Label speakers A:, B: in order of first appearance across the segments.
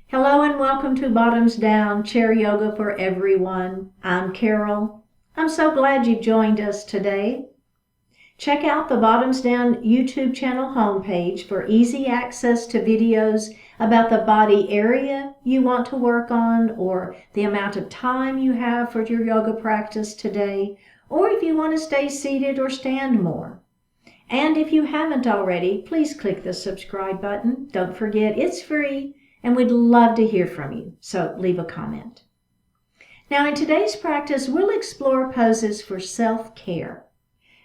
A: Hello and welcome to Bottoms Down Chair Yoga for Everyone. I'm Carol. I'm so glad you've joined us today. Check out the Bottoms Down YouTube channel homepage for easy access to videos about the body area you want to work on, or the amount of time you have for your yoga practice today, or if you want to stay seated or stand more. And if you haven't already, please click the subscribe button. Don't forget, it's free. And we'd love to hear from you, so leave a comment. Now in today's practice, we'll explore poses for self-care.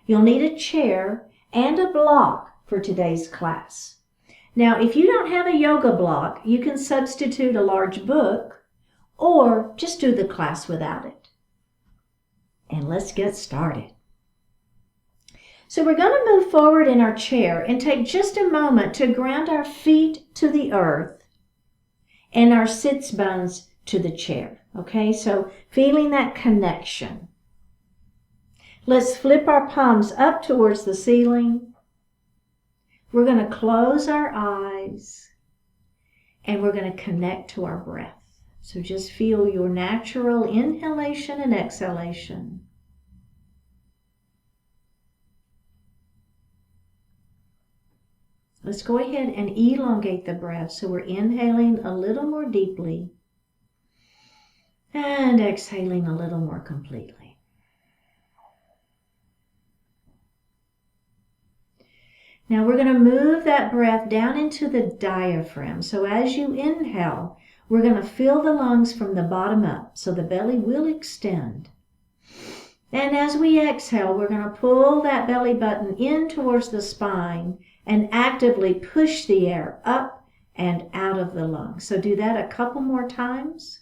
A: You'll need a chair and a block for today's class. Now if you don't have a yoga block, you can substitute a large book or just do the class without it. And let's get started. So we're going to move forward in our chair and take just a moment to ground our feet to the earth and our sits bones to the chair. Okay, so feeling that connection. Let's flip our palms up towards the ceiling. We're going to close our eyes and we're going to connect to our breath. So just feel your natural inhalation and exhalation. Let's go ahead and elongate the breath. So we're inhaling a little more deeply and exhaling a little more completely. Now we're going to move that breath down into the diaphragm. So as you inhale, we're going to fill the lungs from the bottom up. So the belly will extend. And as we exhale, we're going to pull that belly button in towards the spine and actively push the air up and out of the lungs. So do that a couple more times.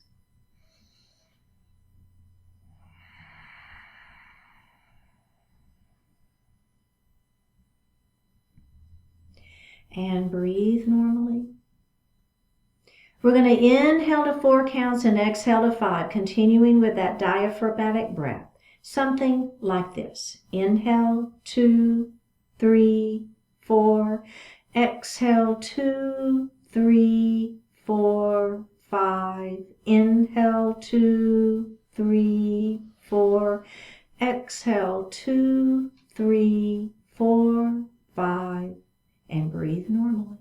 A: And breathe normally. We're going to inhale to 4 counts and exhale to 5, continuing with that diaphragmatic breath. Something like this. Inhale, 2, 3, 4. Exhale, 2, 3, 4, 5. Inhale, 2, 3, 4. Exhale, 2, 3, 4, 5. And breathe normally.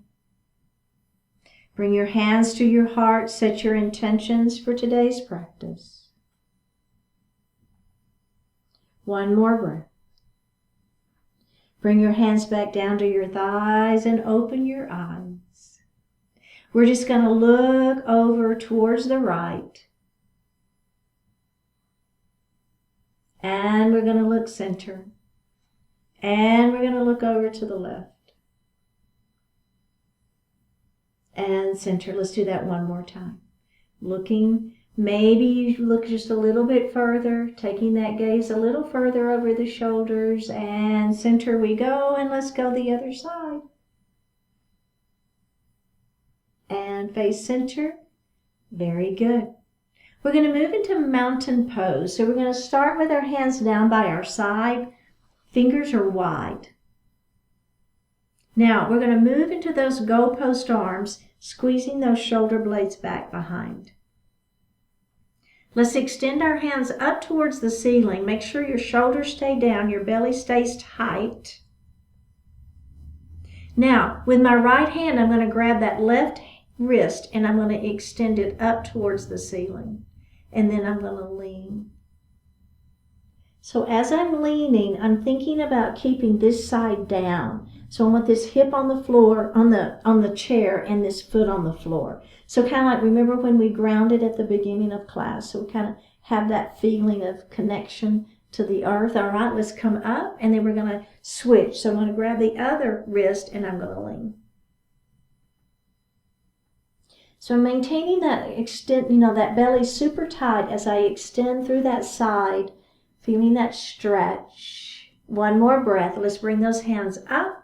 A: Bring your hands to your heart. Set your intentions for today's practice. One more breath. Bring your hands back down to your thighs and open your eyes. We're just going to look over towards the right. And we're going to look center. And we're going to look over to the left. And center. Let's do that one more time. Looking, maybe you look just a little bit further, taking that gaze a little further over the shoulders, and center we go, and let's go the other side. And face center. Very good. We're going to move into mountain pose. So we're going to start with our hands down by our side. Fingers are wide. Now we're going to move into those goalpost arms, squeezing those shoulder blades back behind. Let's extend our hands up towards the ceiling. Make sure your shoulders stay down, your belly stays tight. Now, with my right hand, I'm going to grab that left wrist and I'm going to extend it up towards the ceiling. And then I'm going to lean. So as I'm leaning, I'm thinking about keeping this side down. So I want this hip on the floor, on the chair, and this foot on the floor. So kind of like, remember when we grounded at the beginning of class? So we kind of have that feeling of connection to the earth. All right, let's come up, and then we're going to switch. So I'm going to grab the other wrist, and I'm going to lean. So I'm maintaining that extent, that belly super tight as I extend through that side, feeling that stretch. One more breath. Let's bring those hands up.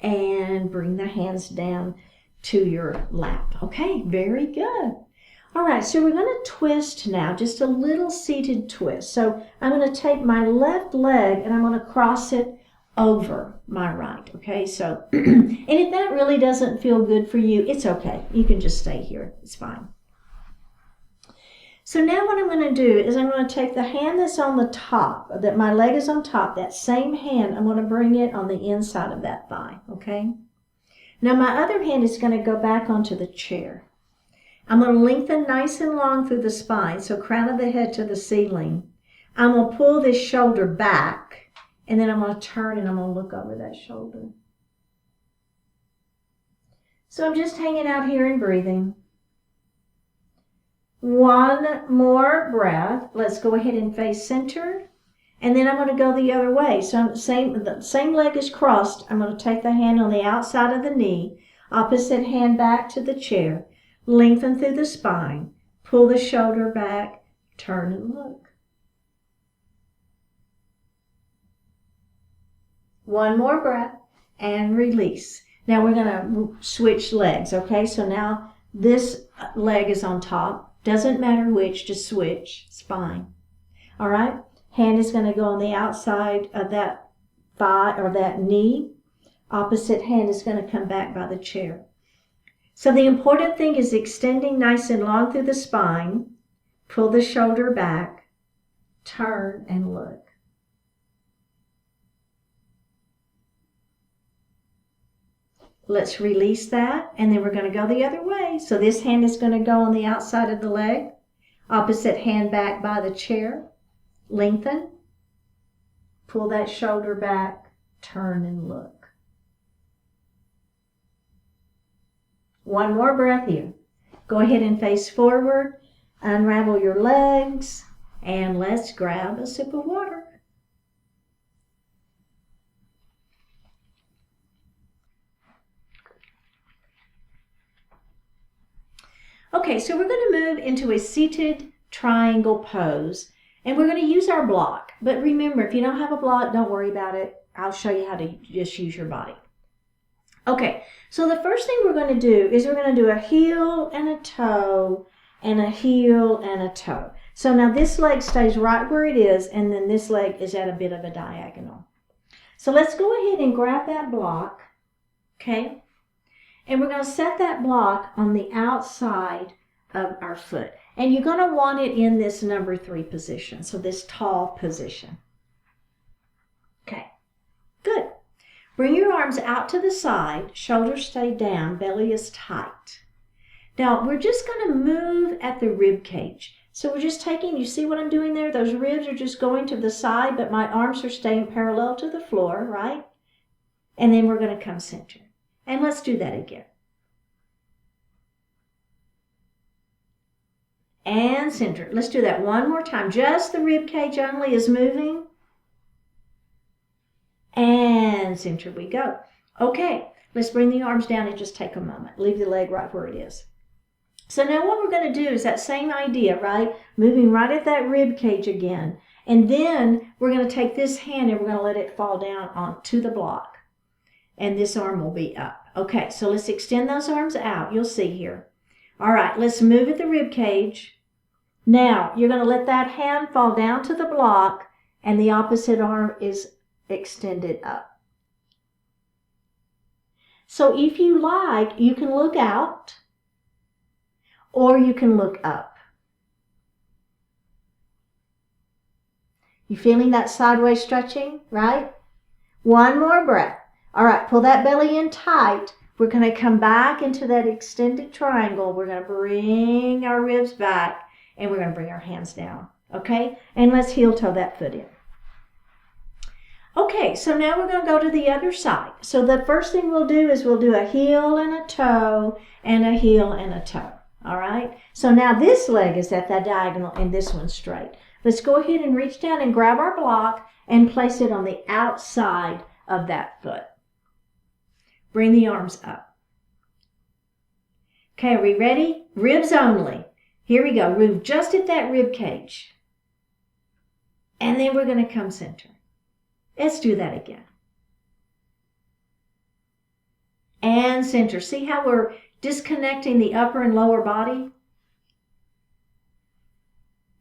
A: And bring the hands down to your lap. Okay, very good. All right, so we're going to twist now, just a little seated twist. So I'm going to take my left leg and I'm going to cross it over my right. Okay, so, and if that really doesn't feel good for you, it's okay. You can just stay here. It's fine. So now what I'm going to do is I'm going to take the hand that's on the top, that my leg is on top, that same hand, I'm going to bring it on the inside of that thigh, okay? Now my other hand is going to go back onto the chair. I'm going to lengthen nice and long through the spine, so crown of the head to the ceiling. I'm going to pull this shoulder back, and then I'm going to turn and I'm going to look over that shoulder. So I'm just hanging out here and breathing. One more breath. Let's go ahead and face center. And then I'm going to go the other way. So the same leg is crossed. I'm going to take the hand on the outside of the knee, opposite hand back to the chair, lengthen through the spine, pull the shoulder back, turn and look. One more breath and release. Now we're going to switch legs, okay? So now this leg is on top. Doesn't matter which, just switch. It's fine. All right? Hand is going to go on the outside of that thigh or that knee. Opposite hand is going to come back by the chair. So the important thing is extending nice and long through the spine. Pull the shoulder back. Turn and look. Let's release that, and then we're going to go the other way. So this hand is going to go on the outside of the leg, opposite hand back by the chair, lengthen, pull that shoulder back, turn and look. One more breath here. Go ahead and face forward, unravel your legs, and let's grab a sip of water. Okay, so we're going to move into a seated triangle pose, and we're going to use our block. But remember, if you don't have a block, don't worry about it. I'll show you how to just use your body. Okay, so the first thing we're going to do is we're going to do a heel and a toe and a heel and a toe. So now this leg stays right where it is, and then this leg is at a bit of a diagonal. So let's go ahead and grab that block, okay? And we're going to set that block on the outside of our foot. And you're going to want it in this number 3 position, so this tall position. Okay, good. Bring your arms out to the side, shoulders stay down, belly is tight. Now, we're just going to move at the rib cage. So we're just taking, you see what I'm doing there? Those ribs are just going to the side, but my arms are staying parallel to the floor, right? And then we're going to come center. And let's do that again. And center. Let's do that one more time. Just the rib cage only is moving. And center we go. Okay, let's bring the arms down and just take a moment. Leave the leg right where it is. So now what we're going to do is that same idea, right? Moving right at that rib cage again. And then we're going to take this hand and we're going to let it fall down onto the block. And this arm will be up. Okay, so let's extend those arms out. You'll see here. All right, let's move at the rib cage. Now, you're going to let that hand fall down to the block, and the opposite arm is extended up. So if you like, you can look out, or you can look up. You feeling that sideways stretching, right? One more breath. All right, pull that belly in tight. We're going to come back into that extended triangle. We're going to bring our ribs back, and we're going to bring our hands down, okay? And let's heel toe that foot in. Okay, so now we're going to go to the other side. So the first thing we'll do is we'll do a heel and a toe and a heel and a toe, all right? So now this leg is at that diagonal and this one's straight. Let's go ahead and reach down and grab our block and place it on the outside of that foot. Bring the arms up. Okay, are we ready? Ribs only. Here we go. Move just at that rib cage. And then we're going to come center. Let's do that again. And center. See how we're disconnecting the upper and lower body?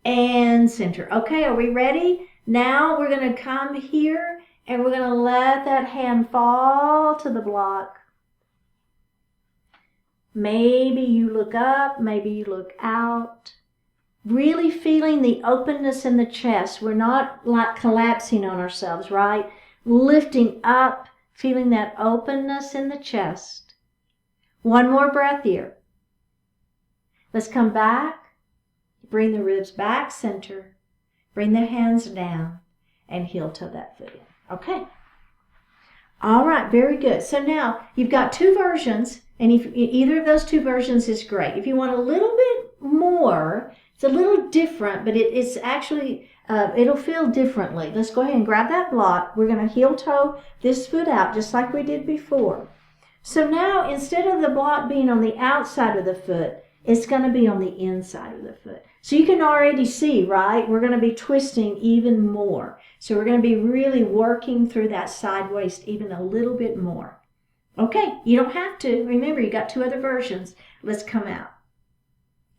A: And center. Okay, are we ready? Now we're going to come here And we're going to let that hand fall to the block. Maybe you look up, maybe you look out. Really feeling the openness in the chest. We're not like collapsing on ourselves, right? Lifting up, feeling that openness in the chest. One more breath here. Let's come back. Bring the ribs back center. Bring the hands down and heel toe that foot in. Okay. All right, very good. So now you've got two versions, and if either of those two versions is great. If you want a little bit more, it's a little different, but it's actually, it'll feel differently. Let's go ahead and grab that block. We're going to heel toe this foot out just like we did before. So now instead of the block being on the outside of the foot, it's going to be on the inside of the foot. So you can already see, right? We're going to be twisting even more. So we're going to be really working through that side waist even a little bit more. Okay, you don't have to. Remember, you got two other versions. Let's come out.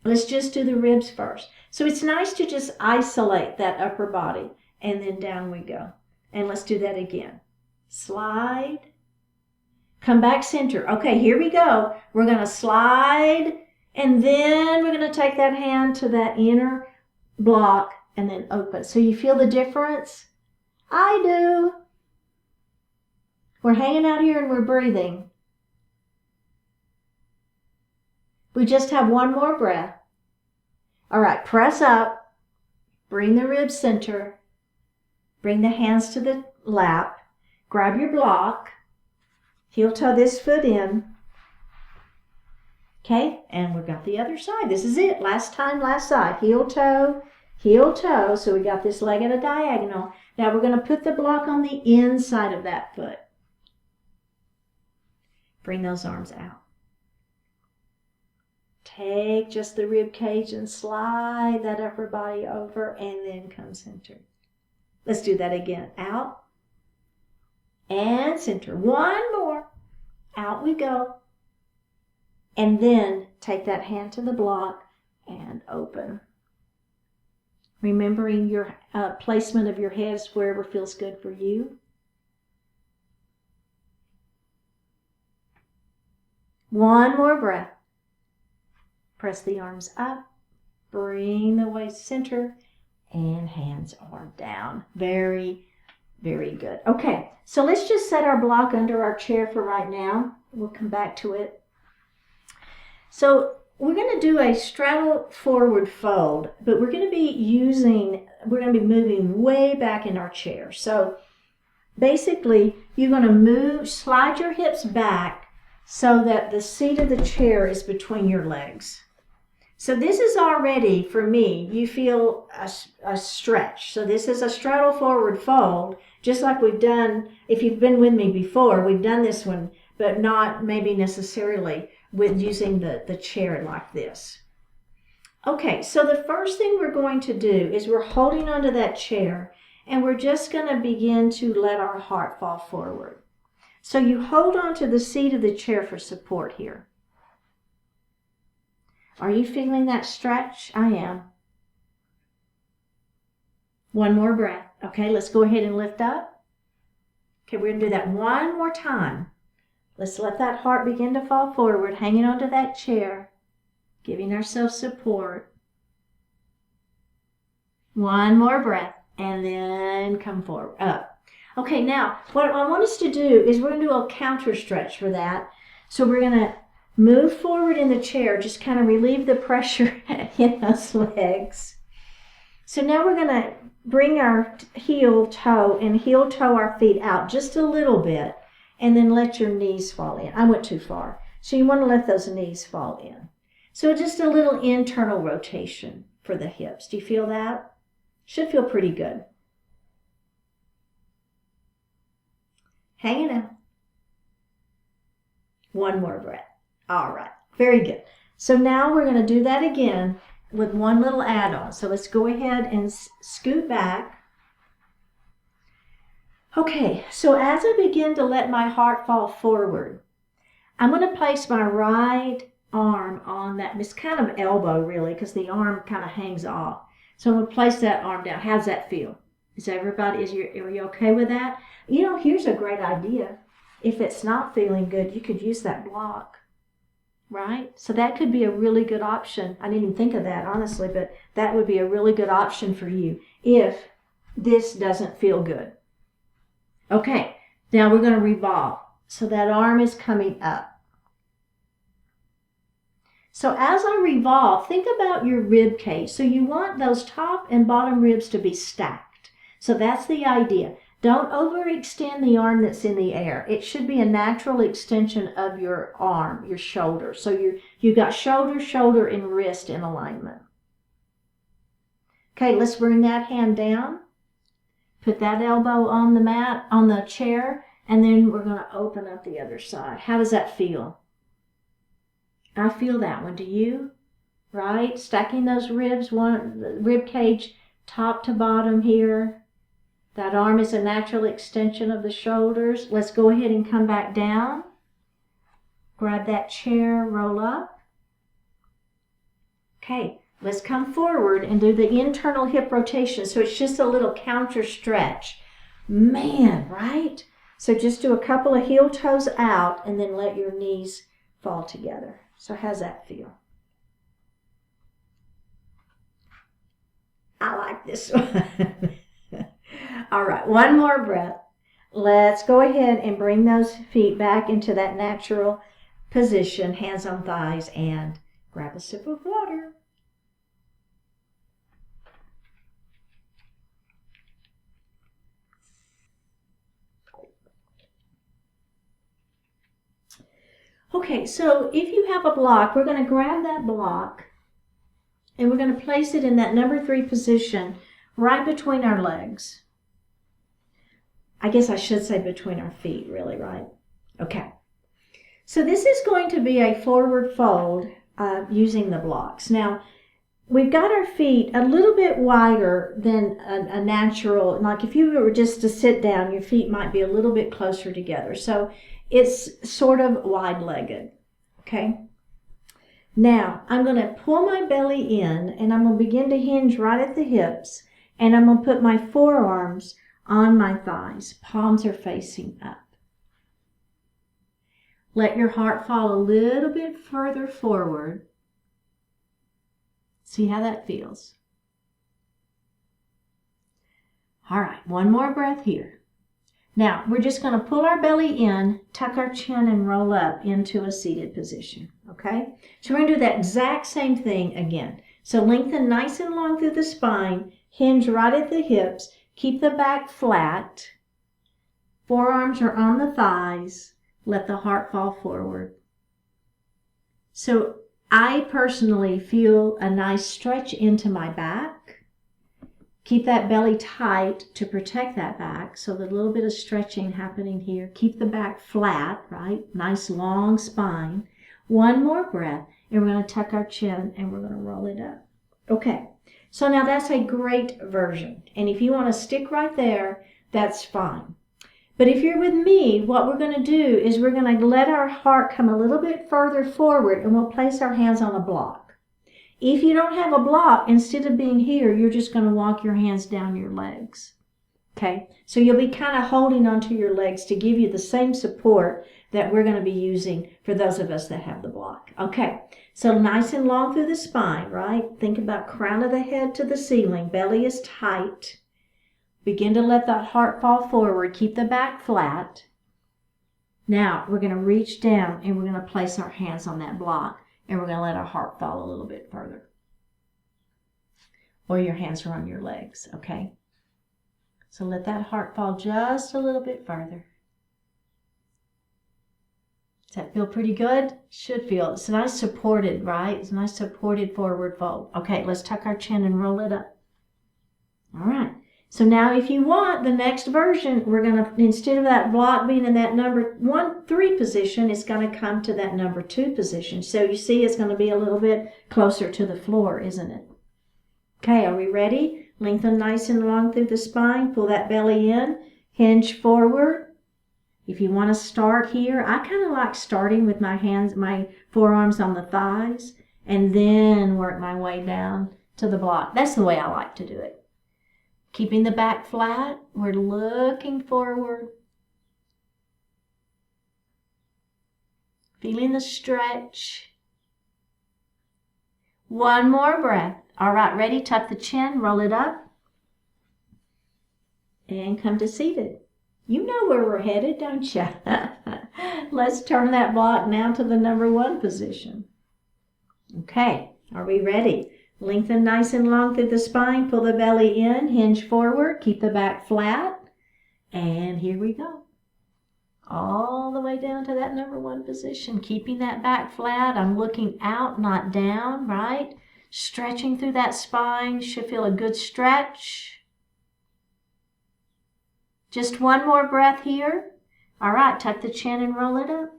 A: Let's just do the ribs first. So it's nice to just isolate that upper body, and then down we go. And let's do that again. Slide. Come back center. Okay, here we go. We're going to slide, and then we're going to take that hand to that inner block and then open. So you feel the difference? I do. We're hanging out here and we're breathing. We just have one more breath. All right, press up. Bring the ribs center. Bring the hands to the lap. Grab your block. Heel toe this foot in. Okay, and we've got the other side. This is it. Last time, last side. Heel toe, heel toe. So we got this leg at a diagonal. Now we're going to put the block on the inside of that foot. Bring those arms out. Take just the rib cage and slide that upper body over and then come center. Let's do that again. Out and center. One more. Out we go. And then take that hand to the block and open. Remembering your placement of your head wherever feels good for you. One more breath. Press the arms up. Bring the waist center. And hands are down. Very, very good. Okay, so let's just set our block under our chair for right now. We'll come back to it. So we're going to do a straddle forward fold, but we're going to be moving way back in our chair. So basically, you're going to slide your hips back so that the seat of the chair is between your legs. So this is already, for me, you feel a stretch. So this is a straddle forward fold, just like we've done, if you've been with me before, we've done this one, but not maybe necessarily with using the chair like this. Okay, so the first thing we're going to do is we're holding onto that chair, and we're just going to begin to let our heart fall forward. So you hold onto the seat of the chair for support here. Are you feeling that stretch? I am. One more breath. Okay, let's go ahead and lift up. Okay, we're going to do that one more time. Let's let that heart begin to fall forward, hanging onto that chair, giving ourselves support. One more breath, and then come forward, up. Okay, now, what I want us to do is we're going to do a counter stretch for that. So we're going to move forward in the chair, just kind of relieve the pressure in those legs. So now we're going to bring our heel toe and heel toe our feet out just a little bit, and then let your knees fall in. I went too far. So you want to let those knees fall in. So just a little internal rotation for the hips. Do you feel that? Should feel pretty good. Hanging out. One more breath. All right, very good. So now we're going to do that again with one little add-on. So let's go ahead and scoot back. Okay, so as I begin to let my heart fall forward, I'm going to place my right arm on that, it's kind of elbow really, because the arm kind of hangs off. So I'm going to place that arm down. How's that feel? Are you okay with that? You know, here's a great idea. If it's not feeling good, you could use that block, right? So that could be a really good option. I didn't even think of that, honestly, but that would be a really good option for you if this doesn't feel good. Okay, now we're going to revolve. So that arm is coming up. So as I revolve, think about your rib cage. So you want those top and bottom ribs to be stacked. So that's the idea. Don't overextend the arm that's in the air. It should be a natural extension of your arm, your shoulder. So you've got shoulder, and wrist in alignment. Okay, let's bring that hand down. Put that elbow on the mat, on the chair, and then we're going to open up the other side. How does that feel? I feel that one. Do you? Right? Stacking those ribs, the rib cage top to bottom here. That arm is a natural extension of the shoulders. Let's go ahead and come back down. Grab that chair, roll up. Okay, let's come forward and do the internal hip rotation. So it's just a little counter stretch. Man, right? So just do a couple of heel toes out and then let your knees fall together. So how's that feel? I like this one. All right, one more breath. Let's go ahead and bring those feet back into that natural position, hands on thighs, and grab a sip of water. Okay, so if you have a block, we're going to grab that block and we're going to place it in that number 3 position right between our legs. I guess I should say between our feet, really, right? Okay. So this is going to be a forward fold using the blocks. Now, we've got our feet a little bit wider than a natural, like if you were just to sit down, your feet might be a little bit closer together. So it's sort of wide-legged, okay? Now, I'm going to pull my belly in, and I'm going to begin to hinge right at the hips, and I'm going to put my forearms on my thighs. Palms are facing up. Let your heart fall a little bit further forward. See how that feels. All right, one more breath here. Now, we're just going to pull our belly in, tuck our chin, and roll up into a seated position, okay? So we're going to do that exact same thing again. So lengthen nice and long through the spine, hinge right at the hips, keep the back flat, forearms are on the thighs, let the heart fall forward. So I personally feel a nice stretch into my back. Keep that belly tight to protect that back. So there's a little bit of stretching happening here. Keep the back flat, right? Nice long spine. One more breath, and we're going to tuck our chin and we're going to roll it up. Okay, so now that's a great version. And if you want to stick right there, that's fine. But if you're with me, what we're going to do is we're going to let our heart come a little bit further forward and we'll place our hands on a block. If you don't have a block, instead of being here, you're just going to walk your hands down your legs. Okay, so you'll be kind of holding onto your legs to give you the same support that we're going to be using for those of us that have the block. Okay, so nice and long through the spine, right? Think about crown of the head to the ceiling. Belly is tight. Begin to let that heart fall forward. Keep the back flat. Now, we're going to reach down and we're going to place our hands on that block. And we're going to let our heart fall a little bit further. Or your hands are on your legs, okay? So let that heart fall just a little bit further. Does that feel pretty good? Should feel. It's nice supported, right? It's a nice supported forward fold. Okay, let's tuck our chin and roll it up. All right. So now if you want the next version, we're going to, instead of that block being in that number 3 position, it's going to come to that number 2 position. So you see it's going to be a little bit closer to the floor, isn't it? Okay, are we ready? Lengthen nice and long through the spine. Pull that belly in. Hinge forward. If you want to start here, I kind of like starting with my hands, my forearms on the thighs, and then work my way down to the block. That's the way I like to do it. Keeping the back flat, we're looking forward. Feeling the stretch. One more breath. All right, ready? Tuck the chin, roll it up, and come to seated. You know where we're headed, don't you? Let's turn that block now to the number 1 position. Okay, are we ready? Lengthen nice and long through the spine, pull the belly in, hinge forward, keep the back flat, and here we go. All the way down to that number 1 position, keeping that back flat. I'm looking out, not down, right? Stretching through that spine, should feel a good stretch. Just one more breath here. All right, tuck the chin and roll it up.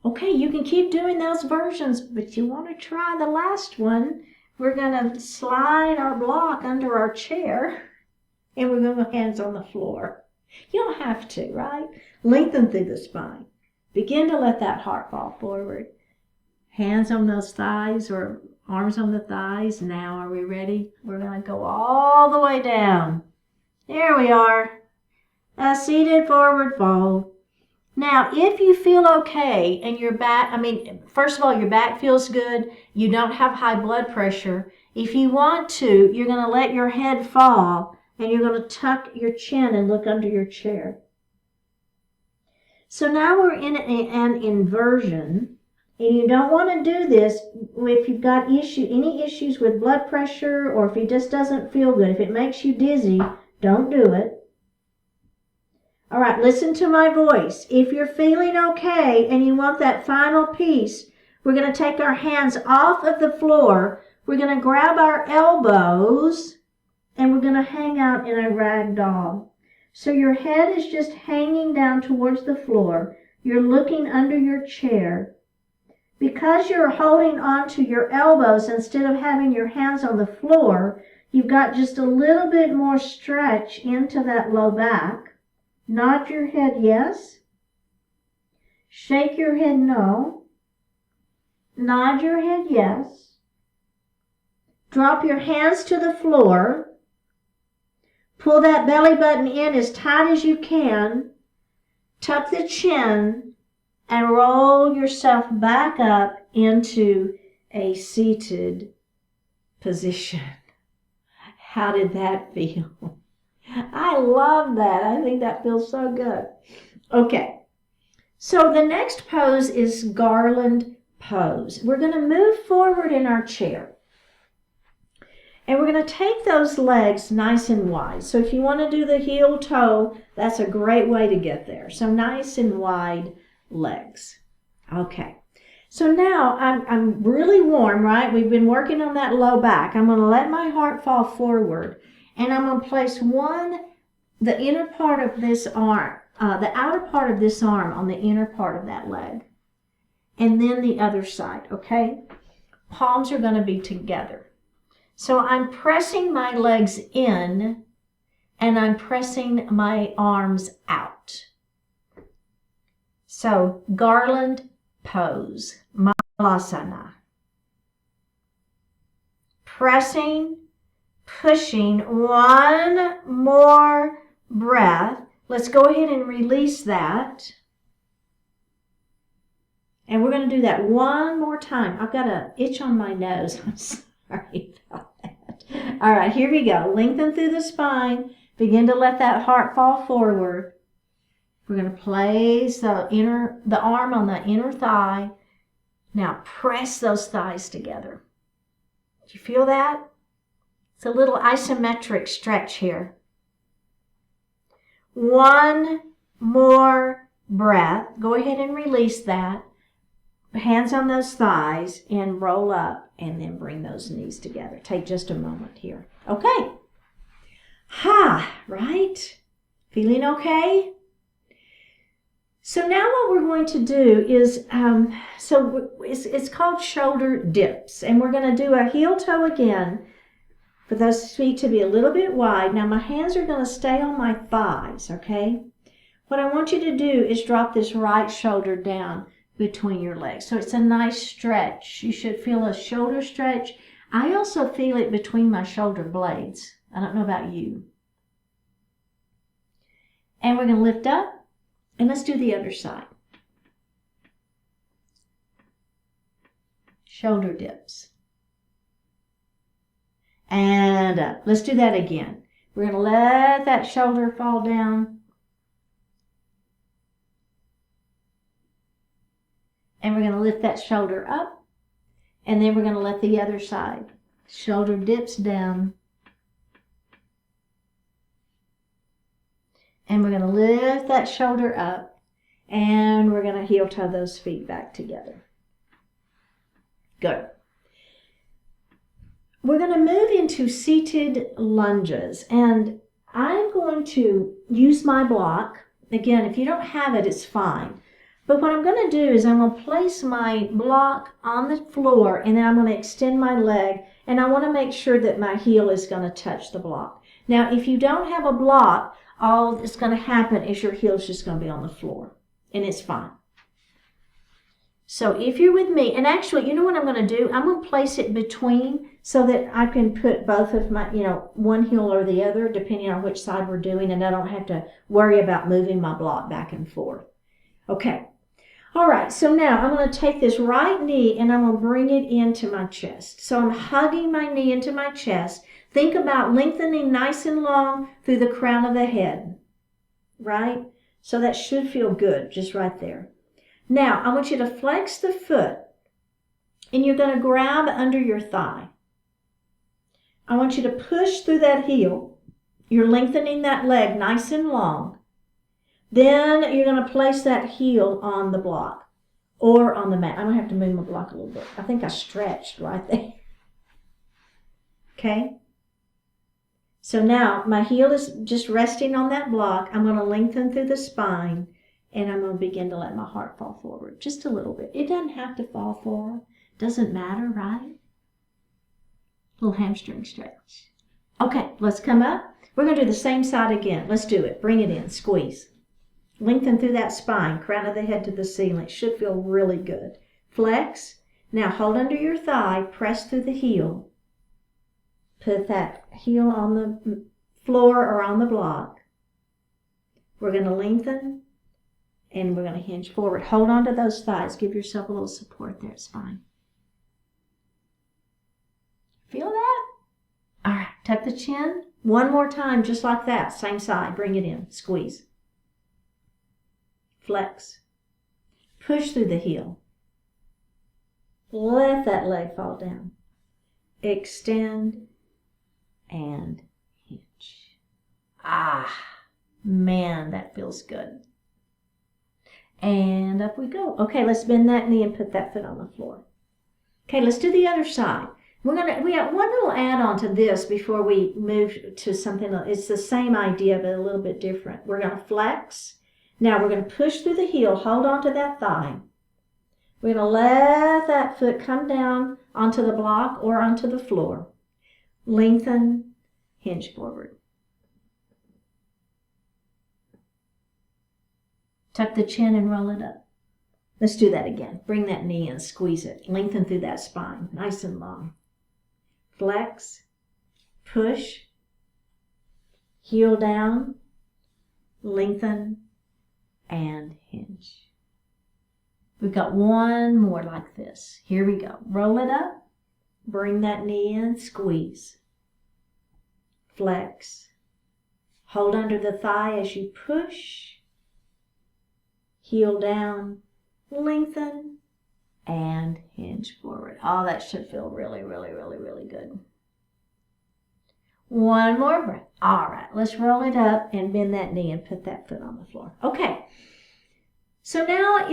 A: Okay, you can keep doing those versions, but you want to try the last one. We're going to slide our block under our chair, and we're going to go hands on the floor. You don't have to, right? Lengthen through the spine. Begin to let that heart fall forward. Hands on those thighs or arms on the thighs. Now, are we ready? We're going to go all the way down. There we are. A seated forward fold. Now, if you feel okay and your back, first of all, your back feels good, you don't have high blood pressure, if you want to, you're going to let your head fall and you're going to tuck your chin and look under your chair. So now we're in an inversion, and you don't want to do this if you've got any issues with blood pressure, or if it just doesn't feel good. If it makes you dizzy, don't do it. All right, listen to my voice. If you're feeling okay and you want that final piece, we're going to take our hands off of the floor. We're going to grab our elbows and we're going to hang out in a rag doll. So your head is just hanging down towards the floor. You're looking under your chair. Because you're holding on to your elbows instead of having your hands on the floor, you've got just a little bit more stretch into that low back. Nod your head yes. Shake your head no. Nod your head yes. Drop your hands to the floor. Pull that belly button in as tight as you can. Tuck the chin and roll yourself back up into a seated position. How did that feel? I love that. I think that feels so good. Okay, so the next pose is Garland Pose. We're going to move forward in our chair. And we're going to take those legs nice and wide. So if you want to do the heel toe, that's a great way to get there. So nice and wide legs. Okay. So now I'm really warm, right? We've been working on that low back. I'm going to let my heart fall forward. And I'm going to place the inner part of this arm, the outer part of this arm on the inner part of that leg. And then the other side, okay? Palms are going to be together. So I'm pressing my legs in and I'm pressing my arms out. So Garland Pose, Malasana. Pressing, pushing, one more breath. Let's go ahead and release that. And we're going to do that one more time. I've got an itch on my nose. I'm sorry about that. All right, here we go. Lengthen through the spine. Begin to let that heart fall forward. We're going to place the arm on the inner thigh. Now press those thighs together. Do you feel that? It's a little isometric stretch here. One more breath. Go ahead and release that. Hands on those thighs and roll up and then bring those knees together. Take just a moment here. Okay. Right? Feeling okay? So now what we're going to do is, it's called shoulder dips. And we're going to do a heel toe again for those feet to be a little bit wide. Now my hands are going to stay on my thighs, okay? What I want you to do is drop this right shoulder down between your legs. So it's a nice stretch. You should feel a shoulder stretch. I also feel it between my shoulder blades. I don't know about you. And we're going to lift up, and let's do the other side. Shoulder dips. And up. Let's do that again. We're going to let that shoulder fall down. And we're going to lift that shoulder up. And then we're going to let the other side. Shoulder dips down. And we're going to lift that shoulder up. And we're going to heel toe those feet back together. Good. We're going to move into seated lunges. And I'm going to use my block. Again, if you don't have it, it's fine. But what I'm going to do is I'm going to place my block on the floor, and then I'm going to extend my leg, and I want to make sure that my heel is going to touch the block. Now, if you don't have a block, all that's going to happen is your heel is just going to be on the floor, and it's fine. So if you're with me, and actually, you know what I'm going to do? I'm going to place it between so that I can put both of my, one heel or the other, depending on which side we're doing, and I don't have to worry about moving my block back and forth. Okay. All right, so now I'm going to take this right knee and I'm going to bring it into my chest. So I'm hugging my knee into my chest. Think about lengthening nice and long through the crown of the head, right? So that should feel good just right there. Now, I want you to flex the foot and you're going to grab under your thigh. I want you to push through that heel. You're lengthening that leg nice and long. Then you're going to place that heel on the block or on the mat. I'm going to have to move my block a little bit. I think I stretched right there. Okay? So now my heel is just resting on that block. I'm going to lengthen through the spine, and I'm going to begin to let my heart fall forward just a little bit. It doesn't have to fall forward. Doesn't matter, right? Little hamstring stretch. Okay, let's come up. We're going to do the same side again. Let's do it. Bring it in. Squeeze. Lengthen through that spine, crown of the head to the ceiling. It should feel really good. Flex. Now hold under your thigh, press through the heel. Put that heel on the floor or on the block. We're going to lengthen and we're going to hinge forward. Hold on to those thighs. Give yourself a little support there. It's fine. Feel that? All right, tuck the chin. One more time, just like that. Same side. Bring it in. Squeeze. Flex. Push through the heel. Let that leg fall down. Extend and hinge. Ah, man, that feels good. And up we go. Okay, let's bend that knee and put that foot on the floor. Okay, let's do the other side. We got one little add-on to this before we move to something else. It's the same idea, but a little bit different. We're going to flex. Now we're going to push through the heel, hold on to that thigh. We're going to let that foot come down onto the block or onto the floor. Lengthen, hinge forward. Tuck the chin and roll it up. Let's do that again. Bring that knee in, squeeze it. Lengthen through that spine, nice and long. Flex, push, heel down, lengthen, and hinge. We've got one more like this. Here we go. Roll it up. Bring that knee in. Squeeze. Flex. Hold under the thigh as you push. Heel down. Lengthen. And hinge forward. Oh, that should feel really, really, really, really good. One more breath. All right. Let's roll it up and bend that knee and put that foot on the floor. Okay. So now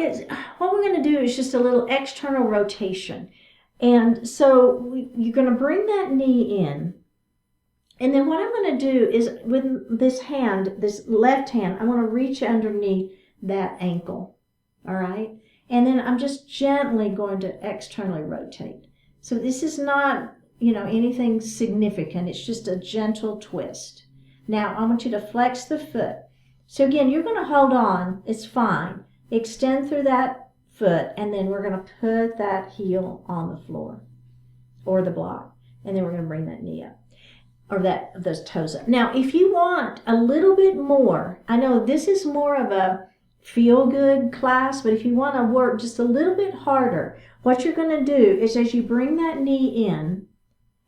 A: what we're going to do is just a little external rotation. And so you're going to bring that knee in. And then what I'm going to do is with this hand, this left hand, I want to reach underneath that ankle. All right. And then I'm just gently going to externally rotate. So this is not, anything significant. It's just a gentle twist. Now I want you to flex the foot. So again, you're going to hold on. It's fine. Extend through that foot, and then we're going to put that heel on the floor or the block. And then we're going to bring that knee up, or those toes up. Now, if you want a little bit more, I know this is more of a feel-good class, but if you want to work just a little bit harder, what you're going to do is as you bring that knee in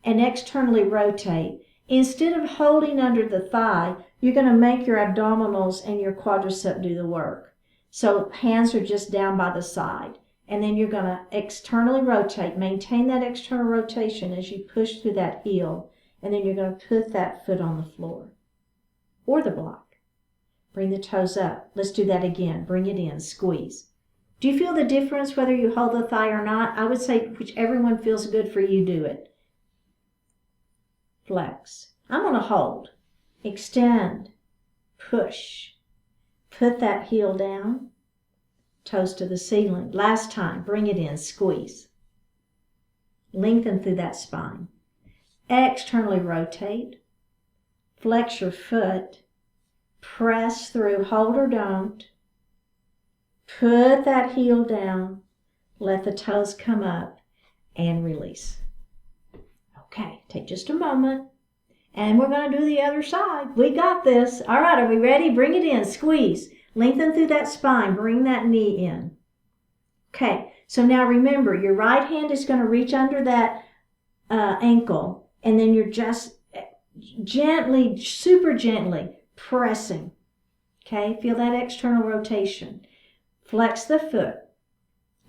A: and externally rotate, instead of holding under the thigh, you're going to make your abdominals and your quadricep do the work. So hands are just down by the side. And then you're going to externally rotate, maintain that external rotation as you push through that heel. And then you're going to put that foot on the floor or the block. Bring the toes up. Let's do that again. Bring it in, squeeze. Do you feel the difference whether you hold the thigh or not? I would say whichever one feels good for you, do it. Flex. I'm going to hold. Extend. Push. Put that heel down. Toes to the ceiling. Last time, bring it in, squeeze. Lengthen through that spine. Externally rotate. Flex your foot. Press through, hold or don't. Put that heel down. Let the toes come up and release. Okay, take just a moment. And we're going to do the other side. We got this. All right, are we ready? Bring it in, squeeze. Lengthen through that spine. Bring that knee in. Okay, so now remember, your right hand is going to reach under that ankle, and then you're just gently, super gently pressing. Okay, feel that external rotation. Flex the foot.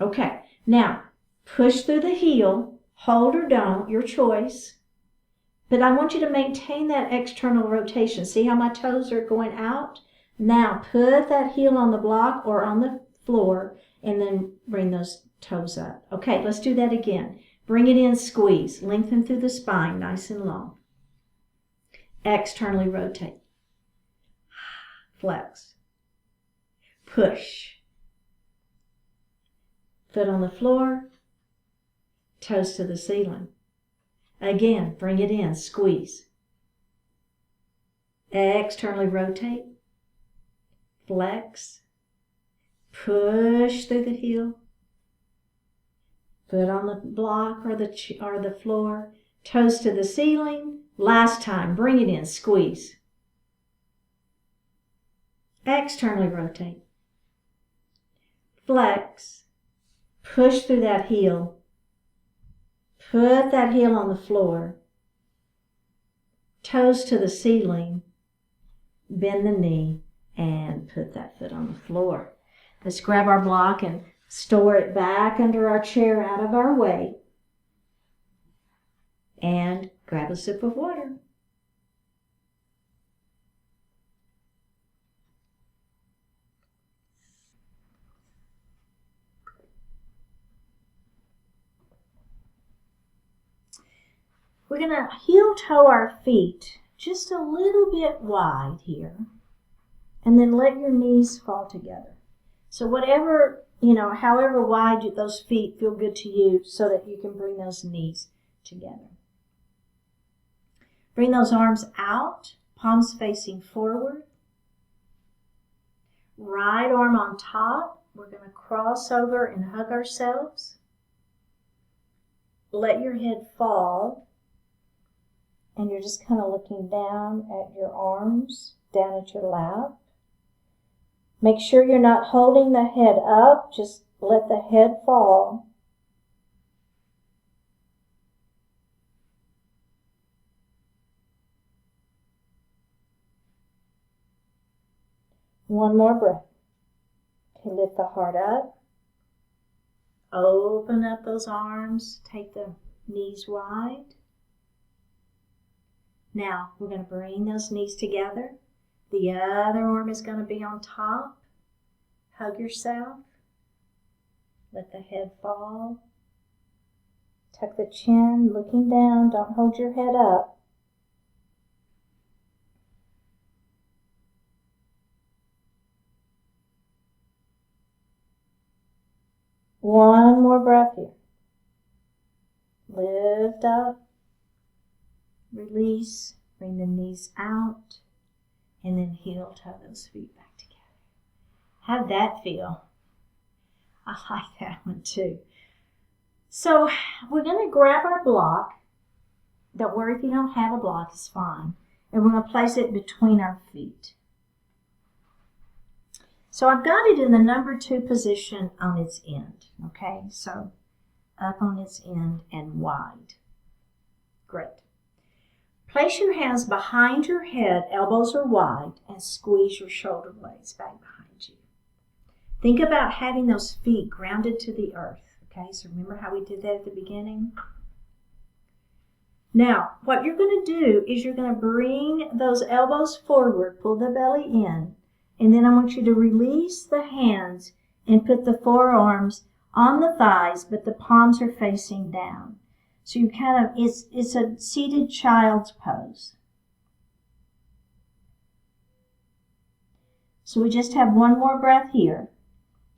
A: Okay, now push through the heel. Hold or don't, your choice. But I want you to maintain that external rotation. See how my toes are going out? Now put that heel on the block or on the floor and then bring those toes up. Okay, let's do that again. Bring it in, squeeze. Lengthen through the spine, nice and long. Externally rotate. Flex. Push. Foot on the floor. Toes to the ceiling. Again, bring it in, squeeze. Externally rotate. Flex. Push through the heel. Foot on the block or the floor. Toes to the ceiling. Last time, bring it in, squeeze. Externally rotate. Flex. Push through that heel. Put that heel on the floor. Toes to the ceiling. Bend the knee and put that foot on the floor. Let's grab our block and store it back under our chair out of our way. And grab a sip of water. We're going to heel toe our feet just a little bit wide here. And then let your knees fall together. So whatever, however wide those feet feel good to you so that you can bring those knees together. Bring those arms out, palms facing forward. Right arm on top. We're going to cross over and hug ourselves. Let your head fall. And you're just kind of looking down at your arms, down at your lap. Make sure you're not holding the head up. Just let the head fall. One more breath. Okay, lift the heart up. Open up those arms. Take the knees wide. Now, we're going to bring those knees together. The other arm is going to be on top. Hug yourself. Let the head fall. Tuck the chin, looking down. Don't hold your head up. One more breath here. Lift up. Release. Bring the knees out. And then heel toe those feet back together. How'd that feel? I like that one too. So we're going to grab our block Don't worry if you don't have a block, it's fine. And we're going to place it between our feet. So I've got it in the number 2 position on its end. Okay, so up on its end and wide. Great. Place your hands behind your head, elbows are wide, and squeeze your shoulder blades back behind you. Think about having those feet grounded to the earth. Okay, so remember how we did that at the beginning? Now, what you're going to do is you're going to bring those elbows forward, pull the belly in, and then I want you to release the hands and put the forearms on the thighs, but the palms are facing down. So you kind of, it's a seated child's pose. So we just have one more breath here.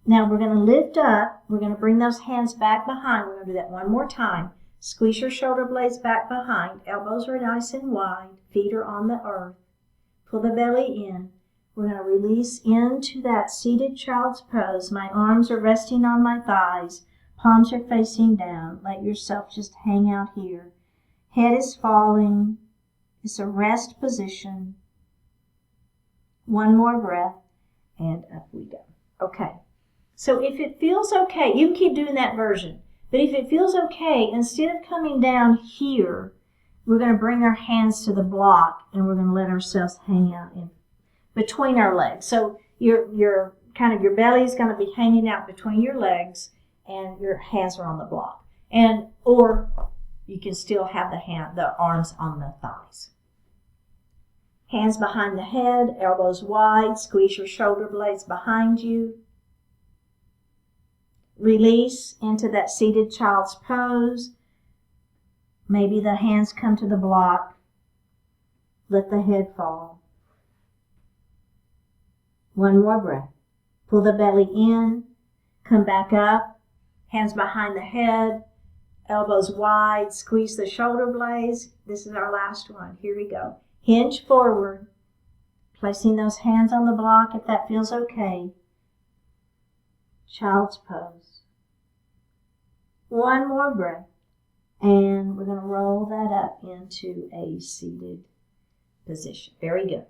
A: Now we're going to lift up. We're going to bring those hands back behind. We're going to do that one more time. Squeeze your shoulder blades back behind. Elbows are nice and wide. Feet are on the earth. Pull the belly in. We're going to release into that seated child's pose. My arms are resting on my thighs. Palms are facing down. Let yourself just hang out here. Head is falling. It's a rest position. One more breath, and up we go. Okay. So if it feels okay, you can keep doing that version. But if it feels okay, instead of coming down here, we're going to bring our hands to the block, and we're going to let ourselves hang out in between our legs. So your belly is going to be hanging out between your legs, and your hands are on the block. Or you can still have the arms on the thighs. Hands behind the head, elbows wide, squeeze your shoulder blades behind you. Release into that seated child's pose. Maybe the hands come to the block. Let the head fall. One more breath. Pull the belly in. Come back up. Hands behind the head. Elbows wide. Squeeze the shoulder blades. This is our last one. Here we go. Hinge forward. Placing those hands on the block if that feels okay. Child's pose. One more breath. And we're going to roll that up into a seated position. Very good.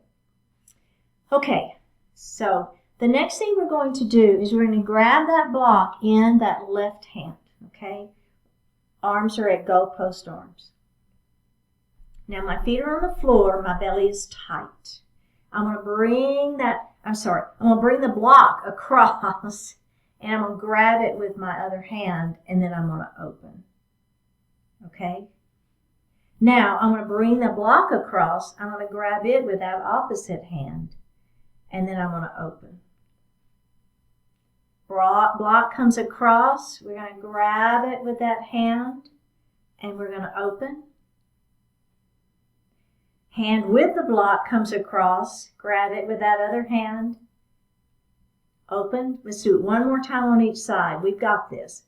A: Okay, so the next thing we're going to do is we're going to grab that block in that left hand. Okay? Arms are at goalpost arms. Now my feet are on the floor. My belly is tight. I'm going to bring the block across. And I'm going to grab it with my other hand, and then I'm going to open. Okay? Now, I'm going to bring the block across. I'm going to grab it with that opposite hand, and then I'm going to open. Block comes across. We're going to grab it with that hand, and we're going to open. Hand with the block comes across. Grab it with that other hand. Open. Let's do it one more time on each side. We've got this.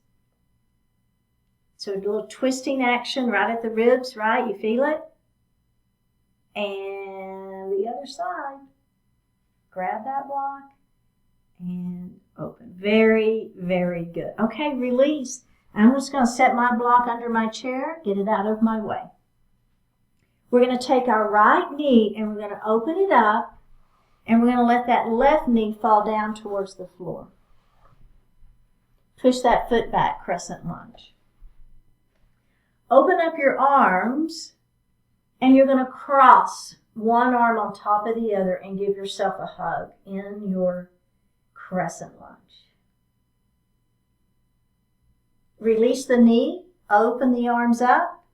A: So a little twisting action right at the ribs, right? You feel it? And the other side. Grab that block and open. Very, very good. Okay, release. I'm just going to set my block under my chair, get it out of my way. We're going to take our right knee and we're going to open it up. And we're going to let that left knee fall down towards the floor. Push that foot back, crescent lunge. Open up your arms, and you're going to cross one arm on top of the other and give yourself a hug in your crescent lunge. Release the knee, open the arms up,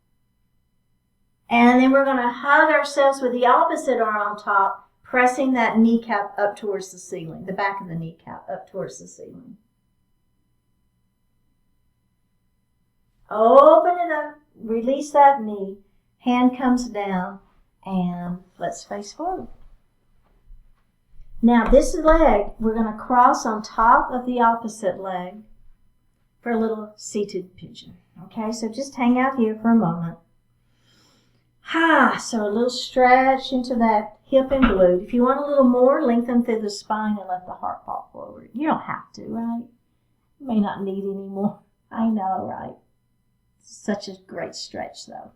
A: and then we're going to hug ourselves with the opposite arm on top, pressing that kneecap up towards the ceiling, the back of the kneecap up towards the ceiling. Open it up, release that knee, hand comes down, and let's face forward. Now this leg, we're going to cross on top of the opposite leg for a little seated pigeon. Okay, so just hang out here for a moment. So a little stretch into that hip and glute. If you want a little more, lengthen through the spine and let the heart fall forward. You don't have to, right? You may not need any more. I know, right? Such a great stretch, though.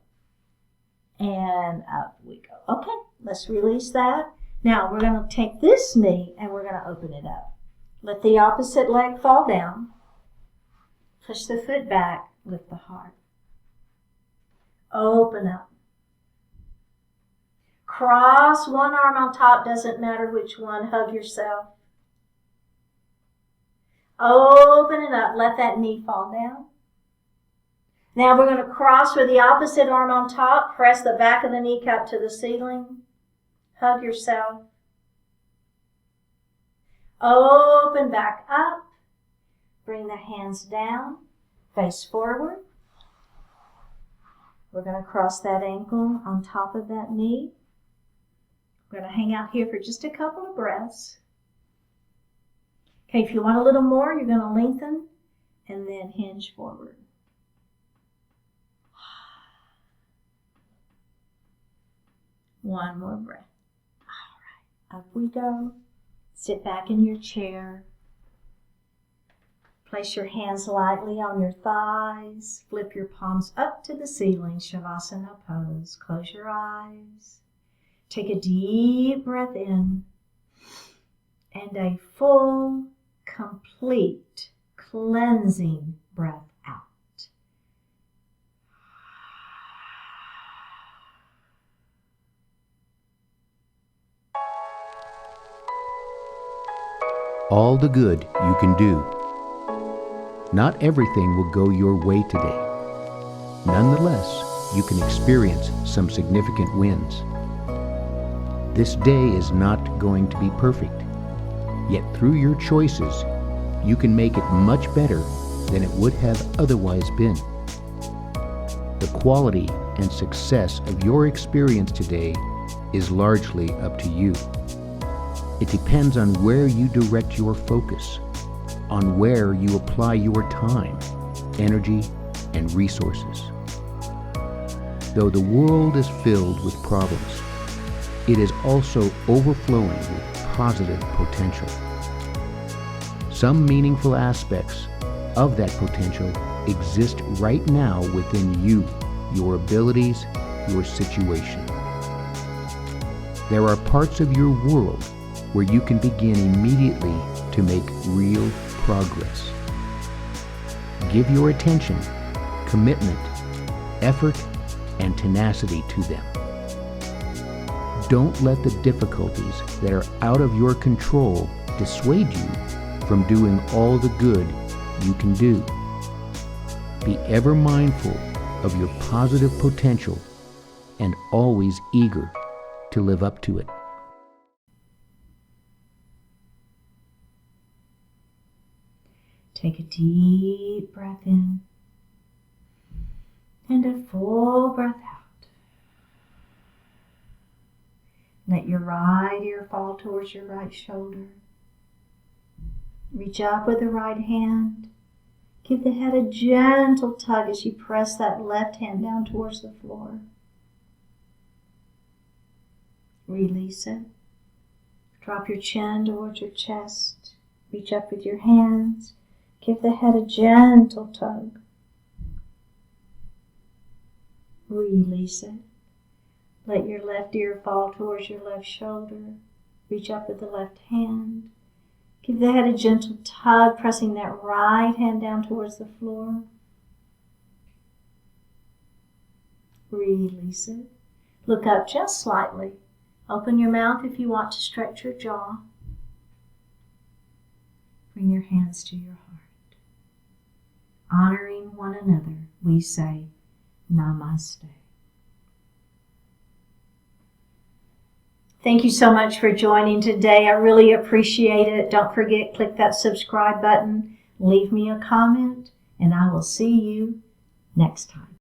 A: And up we go. Okay, let's release that. Now we're going to take this knee and we're going to open it up. Let the opposite leg fall down. Push the foot back, lift the heart. Open up. Cross one arm on top, doesn't matter which one. Hug yourself. Open it up. Let that knee fall down. Now we're going to cross with the opposite arm on top. Press the back of the kneecap to the ceiling. Hug yourself. Open back up. Bring the hands down. Face forward. We're going to cross that ankle on top of that knee. We're going to hang out here for just a couple of breaths. Okay, if you want a little more, you're going to lengthen and then hinge forward. One more breath. All right, up we go. Sit back in your chair. Place your hands lightly on your thighs. Flip your palms up to the ceiling, Shavasana Pose. Close your eyes. Take a deep breath in and a full, complete, cleansing breath out.
B: All the good you can do. Not everything will go your way today. Nonetheless, you can experience some significant wins. This day is not going to be perfect, yet through your choices, you can make it much better than it would have otherwise been. The quality and success of your experience today is largely up to you. It depends on where you direct your focus, on where you apply your time, energy, and resources. Though the world is filled with problems, it is also overflowing with positive potential. Some meaningful aspects of that potential exist right now within you, your abilities, your situation. There are parts of your world where you can begin immediately to make real progress. Give your attention, commitment, effort, and tenacity to them. Don't let the difficulties that are out of your control dissuade you from doing all the good you can do. Be ever mindful of your positive potential and always eager to live up to it.
A: Take a deep breath in and a full breath out. Let your right ear fall towards your right shoulder. Reach up with the right hand. Give the head a gentle tug as you press that left hand down towards the floor. Release it. Drop your chin towards your chest. Reach up with your hands. Give the head a gentle tug. Release it. Let your left ear fall towards your left shoulder. Reach up with the left hand. Give the head a gentle tug, pressing that right hand down towards the floor. Release it. Look up just slightly. Open your mouth if you want to stretch your jaw. Bring your hands to your heart. Honoring one another, we say Namaste. Thank you so much for joining today. I really appreciate it. Don't forget, click that subscribe button, leave me a comment, and I will see you next time.